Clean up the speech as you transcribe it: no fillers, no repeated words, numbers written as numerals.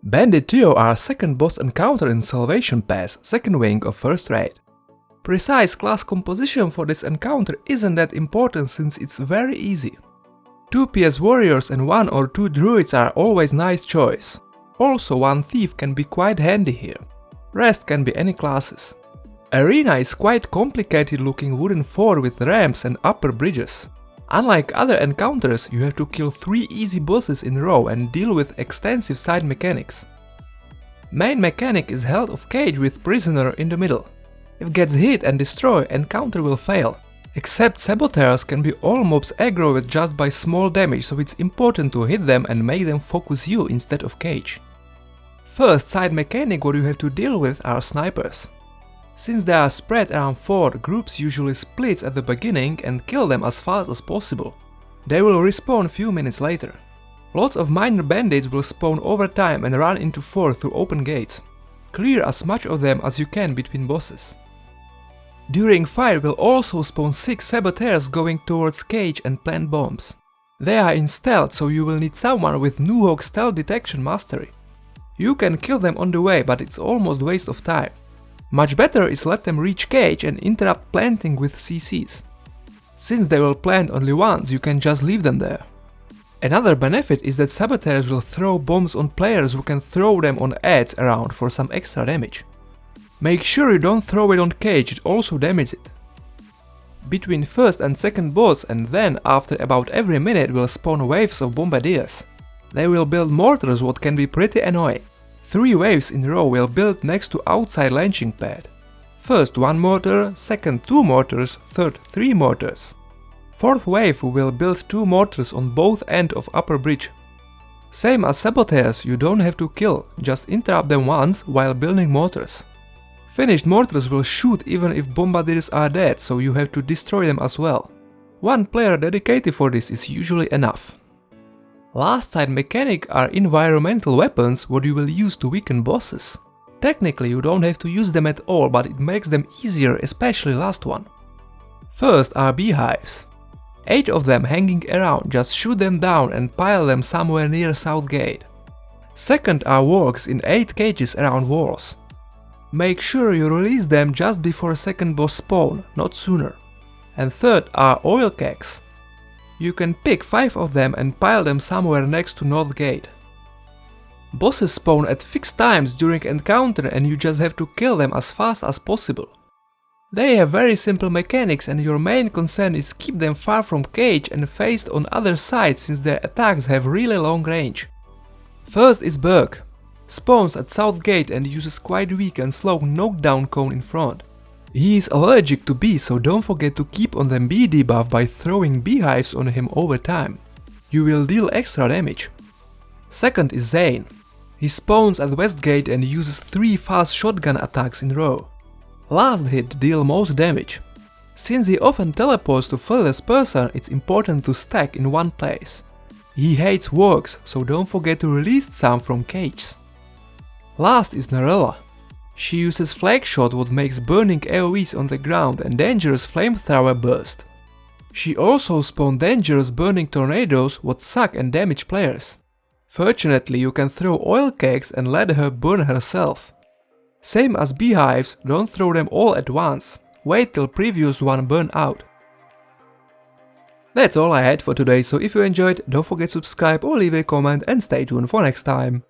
Bandit Trio are second boss encounter in Salvation Pass, second wing of first raid. Precise class composition for this encounter isn't that important since it's very easy. 2 PS warriors and 1 or 2 druids are always nice choice. Also 1 thief can be quite handy here. Rest can be any classes. Arena is quite complicated looking wooden fort with ramps and upper bridges. Unlike other encounters, you have to kill 3 easy bosses in a row and deal with extensive side mechanics. Main mechanic is held of cage with prisoner in the middle. If gets hit and destroyed, encounter will fail. Except saboteurs can be all mobs aggro with just by small damage, so it's important to hit them and make them focus you instead of cage. First side mechanic what you have to deal with are snipers. Since they are spread around 4, groups usually split at the beginning and kill them as fast as possible. They will respawn few minutes later. Lots of minor bandits will spawn over time and run into 4 through open gates. Clear as much of them as you can between bosses. During fight will also spawn 6 saboteurs going towards cage and plant bombs. They are in stealth, so you will need someone with Nuhawk stealth detection mastery. You can kill them on the way, but it's almost waste of time. Much better is let them reach cage and interrupt planting with CCs. Since they will plant only once, you can just leave them there. Another benefit is that saboteurs will throw bombs on players who can throw them on ads around for some extra damage. Make sure you don't throw it on cage, it also damages it. Between first and second boss and then after about every minute will spawn waves of bombardiers. They will build mortars what can be pretty annoying. 3 waves in a row will build next to outside launching pad. First 1 mortar, second 2 mortars, third 3 mortars. Fourth wave will build 2 mortars on both ends of upper bridge. Same as saboteurs, you don't have to kill, just interrupt them once while building mortars. Finished mortars will shoot even if bombardiers are dead, so you have to destroy them as well. 1 player dedicated for this is usually enough. Last side mechanic are environmental weapons what you will use to weaken bosses. Technically you don't have to use them at all, but it makes them easier, especially last one. First are beehives. 8 of them hanging around, just shoot them down and pile them somewhere near south gate. Second are wargs in 8 cages around walls. Make sure you release them just before second boss spawn, not sooner. And third are oil kegs. You can pick 5 of them and pile them somewhere next to north gate. Bosses spawn at fixed times during encounter and you just have to kill them as fast as possible. They have very simple mechanics and your main concern is keep them far from cage and faced on other sides since their attacks have really long range. First is Berg. Spawns at south gate and uses quite weak and slow knockdown cone in front. He is allergic to bees, so don't forget to keep on them bee debuff by throwing beehives on him over time. You will deal extra damage. Second is Zane. He spawns at west gate and uses 3 fast shotgun attacks in a row. Last hit deal most damage. Since he often teleports to furthest person, it's important to stack in one place. He hates wargs, so don't forget to release some from cages. Last is Narella. She uses flag shot what makes burning AoEs on the ground and dangerous flamethrower burst. She also spawns dangerous burning tornadoes what suck and damage players. Fortunately you can throw oil kegs and let her burn herself. Same as beehives, don't throw them all at once, wait till previous one burn out. That's all I had for today, so if you enjoyed, don't forget to subscribe or leave a comment and stay tuned for next time.